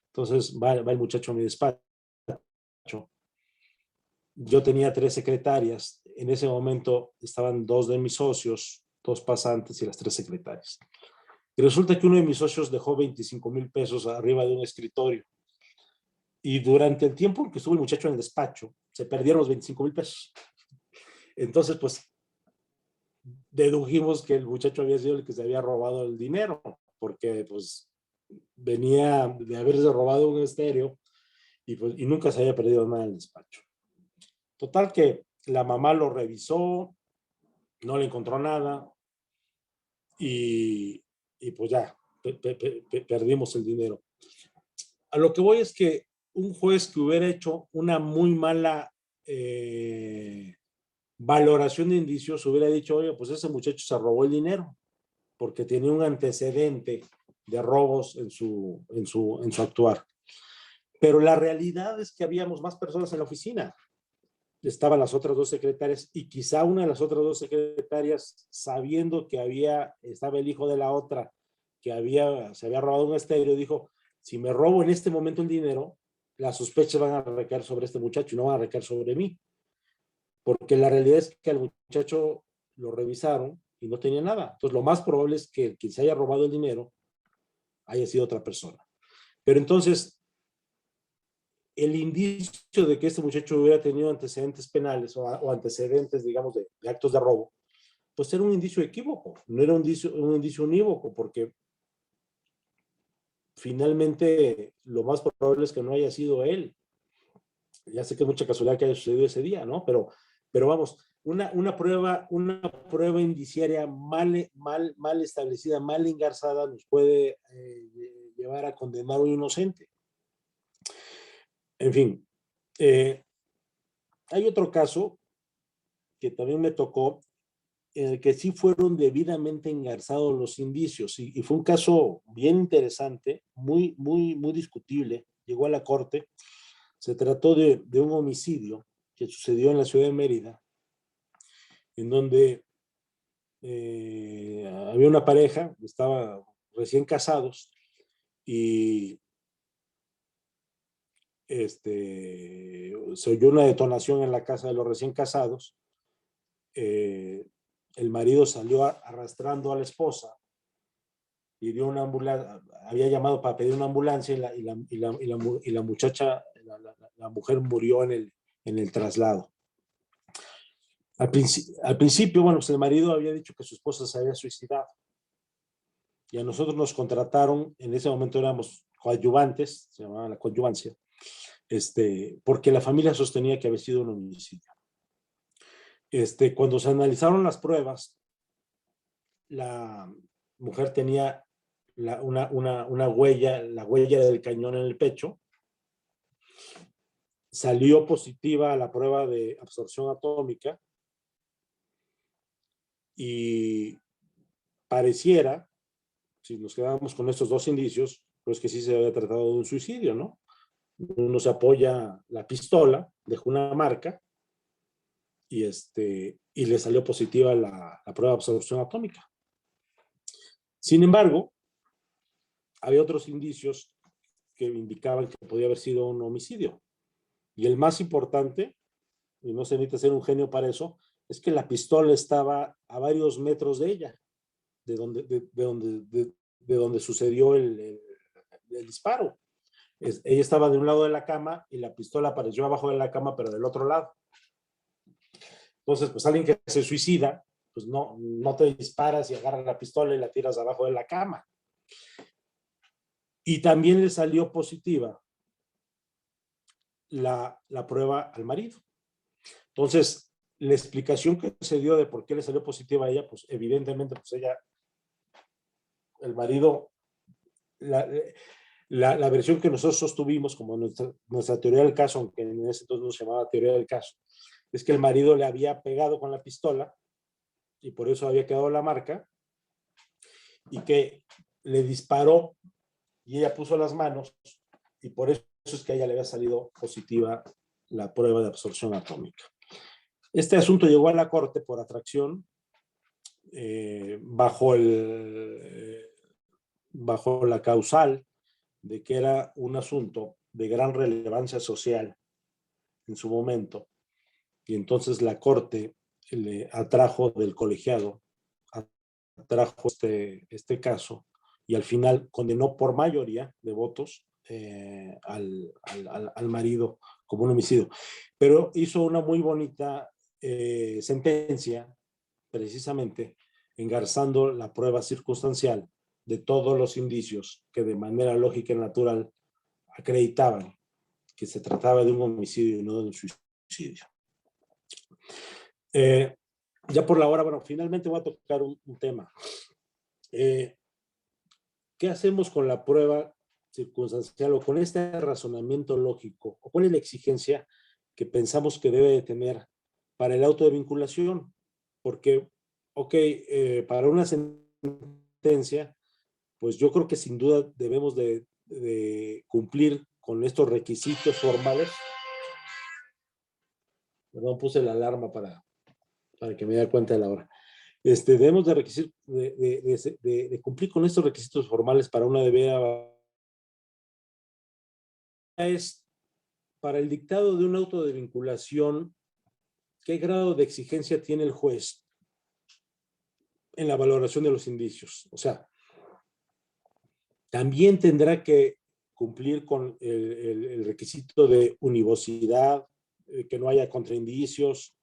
Entonces va el muchacho a mi despacho. Yo tenía 3 secretarias. En ese momento estaban 2 de mis socios, 2 pasantes y las 3 secretarias. Y resulta que uno de mis socios dejó 25,000 pesos arriba de un escritorio. Y durante el tiempo en que estuvo el muchacho en el despacho, se perdieron los 25,000 pesos. Entonces, pues, dedujimos que el muchacho había sido el que se había robado el dinero, porque, pues, venía de haberse robado un estéreo y nunca se había perdido nada en el despacho. Total que la mamá lo revisó, no le encontró nada y pues ya, perdimos el dinero. A lo que voy es que un juez que hubiera hecho una muy mala valoración de indicios hubiera dicho, oye, pues ese muchacho se robó el dinero porque tenía un antecedente de robos en su actuar. Pero la realidad es que habíamos más personas en la oficina. Estaban las otras 2 secretarias y quizá una de las otras 2 secretarias, sabiendo que estaba el hijo de la otra, que se había robado un estéreo, dijo, si me robo en este momento el dinero, las sospechas van a recaer sobre este muchacho y no van a recaer sobre mí. Porque la realidad es que al muchacho lo revisaron y no tenía nada. Entonces, lo más probable es que quien se haya robado el dinero haya sido otra persona. Pero entonces, el indicio de que este muchacho hubiera tenido antecedentes penales o antecedentes, digamos, de actos de robo, pues era un indicio equívoco, no era un indicio unívoco, porque finalmente lo más probable es que no haya sido él. Ya sé que es mucha casualidad que haya sucedido ese día, ¿no? Pero vamos, una prueba indiciaria mal establecida, mal engarzada, nos puede llevar a condenar a un inocente. En fin, hay otro caso que también me tocó, en el que sí fueron debidamente engarzados los indicios, y fue un caso bien interesante, muy discutible, llegó a la corte. Se trató de un homicidio que sucedió en la ciudad de Mérida, en donde había una pareja, estaban recién casados, y se oyó una detonación en la casa de los recién casados. El marido salió arrastrando a la esposa, pidió una ambulancia, había llamado para pedir una ambulancia y la muchacha, la mujer murió en el traslado. Al principio, bueno, pues el marido había dicho que su esposa se había suicidado y a nosotros nos contrataron, en ese momento éramos coadyuvantes, se llamaba la coadyuvancia, porque la familia sostenía que había sido un homicidio. Cuando se analizaron las pruebas, la mujer tenía una huella, la huella del cañón en el pecho, salió positiva a la prueba de absorción atómica y pareciera, si nos quedamos con estos 2 indicios, pues que sí se había tratado de un suicidio, ¿no? Uno se apoya la pistola, dejó una marca y le salió positiva la prueba de absorción atómica. Sin embargo, había otros indicios que indicaban que podía haber sido un homicidio. Y el más importante, y no se necesita ser un genio para eso, es que la pistola estaba a varios metros de ella, de donde sucedió el disparo. Ella estaba de un lado de la cama y la pistola apareció abajo de la cama, pero del otro lado. Entonces, pues alguien que se suicida, pues no te disparas y agarras la pistola y la tiras abajo de la cama. Y también le salió positiva la prueba al marido. Entonces, la explicación que se dio de por qué le salió positiva a ella, pues evidentemente, pues ella, el marido, la versión que nosotros sostuvimos como nuestra teoría del caso, aunque en ese entonces no se llamaba teoría del caso, es que el marido le había pegado con la pistola y por eso había quedado la marca, y que le disparó y ella puso las manos, y por eso es que a ella le había salido positiva la prueba de absorción atómica. Este asunto llegó a la corte por atracción, bajo la causal de que era un asunto de gran relevancia social en su momento, y entonces la corte le atrajo del colegiado, atrajo este caso, y al final condenó por mayoría de votos al marido como un homicidio. Pero hizo una muy bonita sentencia, precisamente engarzando la prueba circunstancial de todos los indicios que de manera lógica y natural acreditaban que se trataba de un homicidio y no de un suicidio. Ya por la hora, bueno, finalmente voy a tocar un tema. ¿Qué hacemos con la prueba circunstancial o con este razonamiento lógico? ¿O cuál es la exigencia que pensamos que debe de tener para el auto de vinculación? Porque, para una sentencia, pues yo creo que sin duda debemos de cumplir con estos requisitos formales. Perdón, puse la alarma para que me dé cuenta de la hora. Debemos de cumplir con estos requisitos formales para una debida. Es para el dictado de un auto de vinculación, ¿qué grado de exigencia tiene el juez en la valoración de los indicios? O sea, también tendrá que cumplir con el requisito de univocidad, que no haya contraindicios.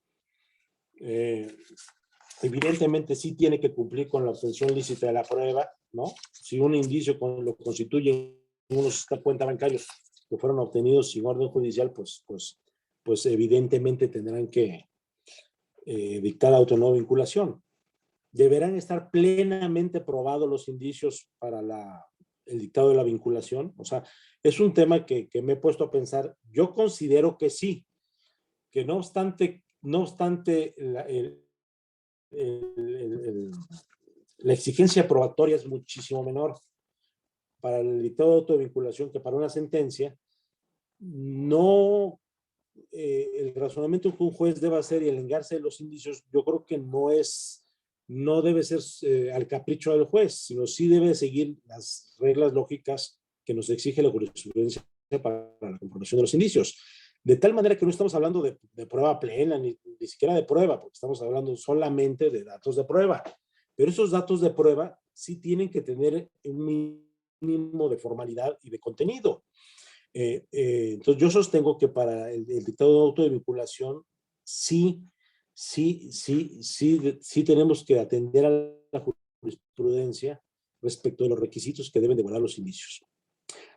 Evidentemente sí tiene que cumplir con la obtención lícita de la prueba, ¿no? Si un indicio lo constituye unos cuentas bancarios que fueron obtenidos sin orden judicial, pues evidentemente tendrán que dictar auto de no vinculación. Deberán estar plenamente probados los indicios para el dictado de la vinculación. O sea, es un tema que me he puesto a pensar. Yo considero que sí, que no obstante la exigencia probatoria es muchísimo menor para el dictado de auto de vinculación que para una sentencia. No, el razonamiento que un juez debe hacer y el engarce de los indicios, yo creo que no debe ser al capricho del juez, sino sí debe seguir las reglas lógicas que nos exige la jurisprudencia para la comprobación de los indicios. De tal manera que no estamos hablando de prueba plena, ni siquiera de prueba, porque estamos hablando solamente de datos de prueba. Pero esos datos de prueba sí tienen que tener un mínimo de formalidad y de contenido. Entonces yo sostengo que para el dictado de auto de vinculación sí tenemos que atender a la jurisprudencia respecto de los requisitos que deben de guardar los indicios.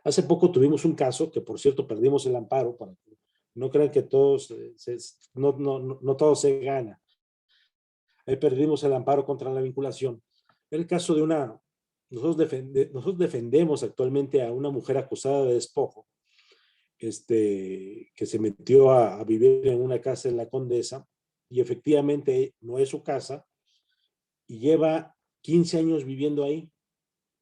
Hace poco tuvimos un caso que, por cierto, perdimos el amparo, para que no crean que no todo se gana. Ahí perdimos el amparo contra la vinculación. El caso de nosotros defendemos actualmente a una mujer acusada de despojo, que se metió a vivir en una casa en la Condesa, y efectivamente no es su casa, y lleva 15 años viviendo ahí,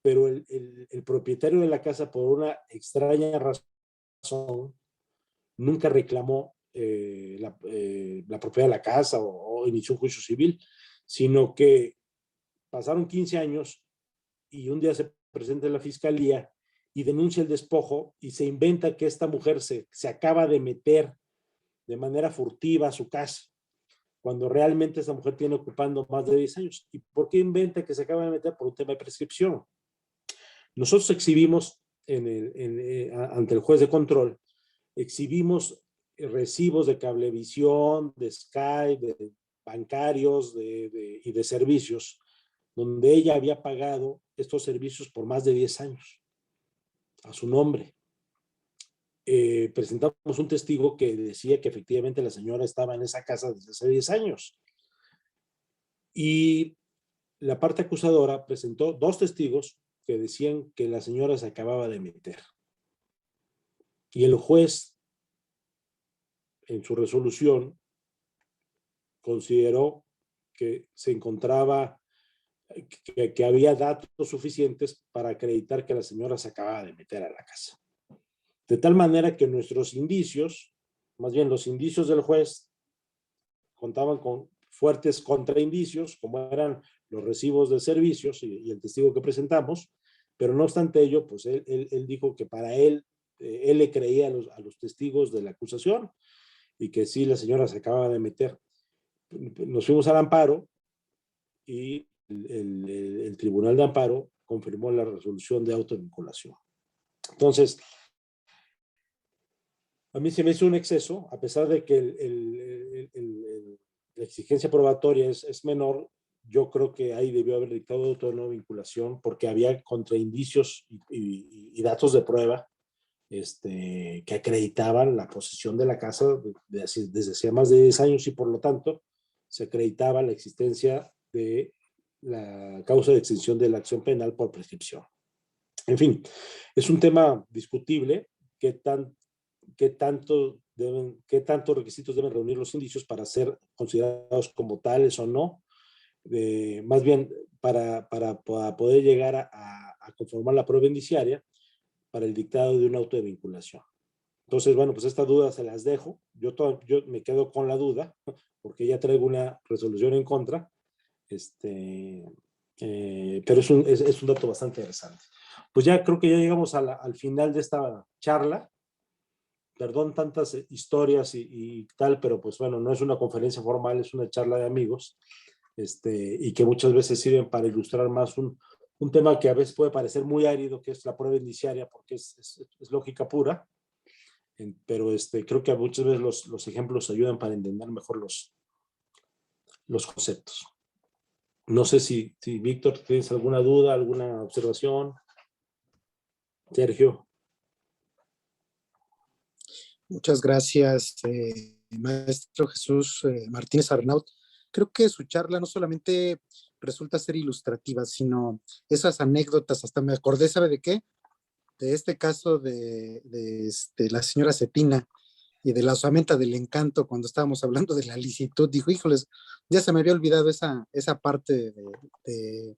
pero el propietario de la casa, por una extraña razón, nunca reclamó la propiedad de la casa o inició un juicio civil, sino que pasaron 15 años y un día se presenta en la fiscalía y denuncia el despojo y se inventa que esta mujer se acaba de meter de manera furtiva a su casa, cuando realmente esa mujer tiene ocupando más de 10 años. ¿Y por qué inventa que se acaba de meter? Por un tema de prescripción. Nosotros exhibimos ante el juez de control, exhibimos recibos de Cablevisión, de Sky, bancarios y de servicios, donde ella había pagado estos servicios por más de 10 años a su nombre. Presentamos un testigo que decía que efectivamente la señora estaba en esa casa desde hace 10 años. Y la parte acusadora presentó 2 testigos que decían que la señora se acababa de meter. Y el juez, en su resolución, consideró que se encontraba, que había datos suficientes para acreditar que la señora se acababa de meter a la casa. De tal manera que nuestros indicios, más bien los indicios del juez, contaban con fuertes contraindicios, como eran los recibos de servicios y el testigo que presentamos, pero no obstante ello, pues él dijo que para él le creía a los testigos de la acusación y que sí, la señora se acababa de meter. Nos fuimos al amparo y el Tribunal de Amparo confirmó la resolución de autovinculación. Entonces, a mí se me hizo un exceso, a pesar de que la exigencia probatoria es menor. Yo creo que ahí debió haber dictado auto de no vinculación porque había contraindicios y datos de prueba que acreditaban la posesión de la casa desde hacía más de 10 años y por lo tanto se acreditaba la existencia de la causa de extinción de la acción penal por prescripción. En fin, es un tema discutible. ¿Qué tantos requisitos deben reunir los indicios para ser considerados como tales o no? Más bien, para poder llegar a conformar la prueba indiciaria para el dictado de un auto de vinculación. Entonces, bueno, pues estas dudas se las dejo. Yo me quedo con la duda, porque ya traigo una resolución en contra, pero es un dato bastante interesante. Pues ya creo que ya llegamos al final de esta charla. Perdón tantas historias y tal, pero pues bueno, no es una conferencia formal, es una charla de amigos, y que muchas veces sirven para ilustrar más un tema que a veces puede parecer muy árido, que es la prueba indiciaria, porque es lógica pura, pero creo que muchas veces los ejemplos ayudan para entender mejor los conceptos. No sé si Víctor, ¿tienes alguna duda, alguna observación? Sergio. Muchas gracias, maestro Jesús Martínez Arnaut. Creo que su charla no solamente resulta ser ilustrativa, sino esas anécdotas, hasta me acordé, ¿sabe de qué? De este caso de la señora Cetina y de la osamenta del encanto, cuando estábamos hablando de la licitud, dijo, híjoles, ya se me había olvidado esa parte de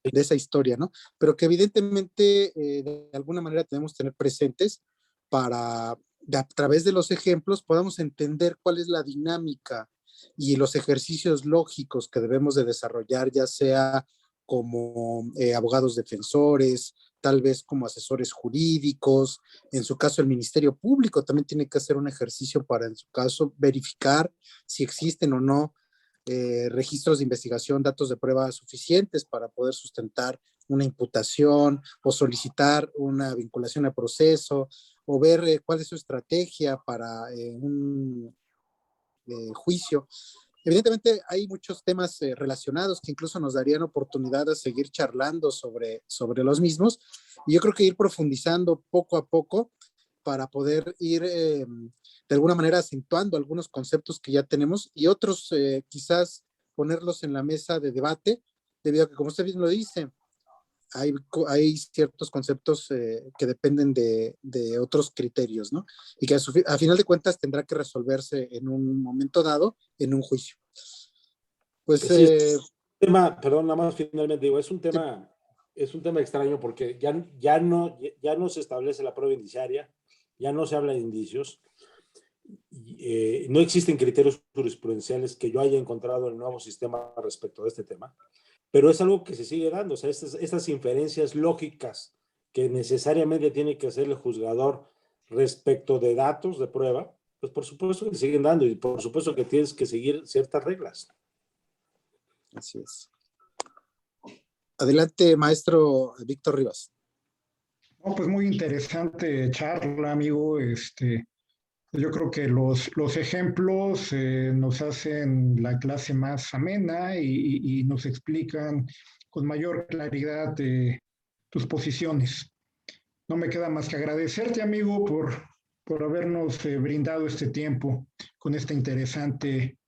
esa historia, ¿no? Pero que evidentemente de alguna manera tenemos que tener presentes para, a través de los ejemplos, podamos entender cuál es la dinámica y los ejercicios lógicos que debemos de desarrollar, ya sea como abogados defensores, tal vez como asesores jurídicos, en su caso el Ministerio Público también tiene que hacer un ejercicio para, en su caso, verificar si existen o no registros de investigación, datos de prueba suficientes para poder sustentar una imputación o solicitar una vinculación al proceso o ver cuál es su estrategia para un juicio. Evidentemente hay muchos temas relacionados que incluso nos darían oportunidad de seguir charlando sobre los mismos y yo creo que ir profundizando poco a poco para poder ir de alguna manera acentuando algunos conceptos que ya tenemos y otros quizás ponerlos en la mesa de debate, debido a que, como usted bien lo dice, hay ciertos conceptos que dependen de otros criterios, ¿no? Y que a final de cuentas tendrá que resolverse en un momento dado en un juicio. Pues tema, perdón, nada más finalmente digo, es un tema extraño porque ya no se establece la prueba indiciaria, ya no se habla de indicios, no existen criterios jurisprudenciales que yo haya encontrado en el nuevo sistema respecto a este tema, pero es algo que se sigue dando, o sea, estas inferencias lógicas que necesariamente tiene que hacer el juzgador respecto de datos de prueba, pues por supuesto que se siguen dando y por supuesto que tienes que seguir ciertas reglas. Así es. Adelante, maestro Víctor Rivas. No, pues muy interesante charla, amigo. Yo creo que los ejemplos nos hacen la clase más amena y nos explican con mayor claridad tus posiciones. No me queda más que agradecerte, amigo, por habernos brindado este tiempo con esta interesante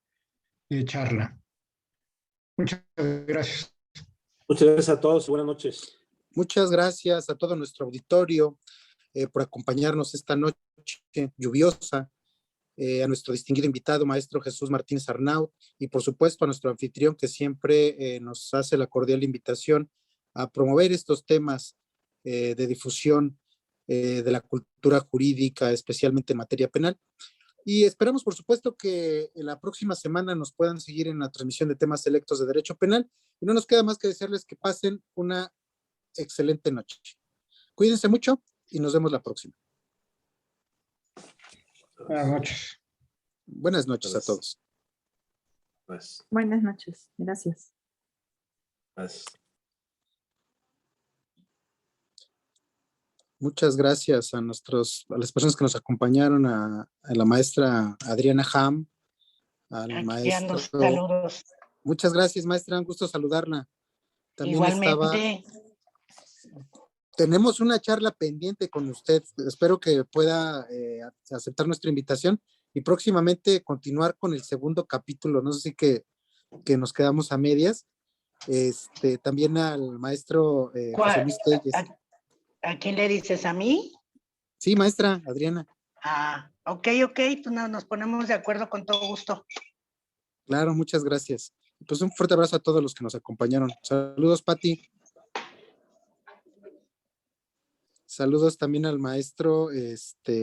charla. Muchas gracias. Muchas gracias a todos y buenas noches. Muchas gracias a todo nuestro auditorio por acompañarnos esta noche lluviosa, a nuestro distinguido invitado, maestro Jesús Martínez Arnaut, y por supuesto a nuestro anfitrión que siempre nos hace la cordial invitación a promover estos temas de difusión de la cultura jurídica, especialmente en materia penal. Y esperamos, por supuesto, que en la próxima semana nos puedan seguir en la transmisión de temas selectos de derecho penal. Y no nos queda más que desearles que pasen una excelente noche. Cuídense mucho y nos vemos la próxima. Buenas noches. Buenas noches a todos. Gracias. Buenas noches. Gracias. Gracias. Muchas gracias a las personas que nos acompañaron, a la maestra Adriana Ham, al Aquí maestro. ando, saludos. Muchas gracias, maestra, un gusto saludarla. También Igualmente. tenemos una charla pendiente con usted. Espero que pueda aceptar nuestra invitación y próximamente continuar con el segundo capítulo. No sé si que nos quedamos a medias. También al maestro José Luis Telles. ¿A quién le dices? ¿A mí? Sí, maestra Adriana. Ah, ok, pues nos ponemos de acuerdo con todo gusto. Claro, muchas gracias. Pues un fuerte abrazo a todos los que nos acompañaron. Saludos, Pati. Saludos también al maestro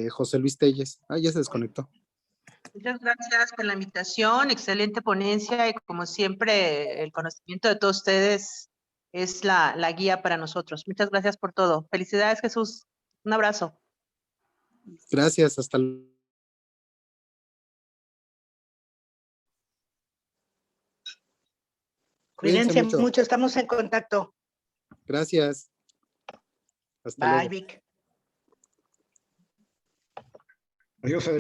José Luis Telles. Ya se desconectó. Muchas gracias por la invitación, excelente ponencia y como siempre el conocimiento de todos ustedes es la guía para nosotros. Muchas gracias por todo. Felicidades, Jesús. Un abrazo. Gracias, hasta luego. Cuídense mucho, estamos en contacto. Gracias. Hasta luego. Bye, Vic. Adiós, Adrián.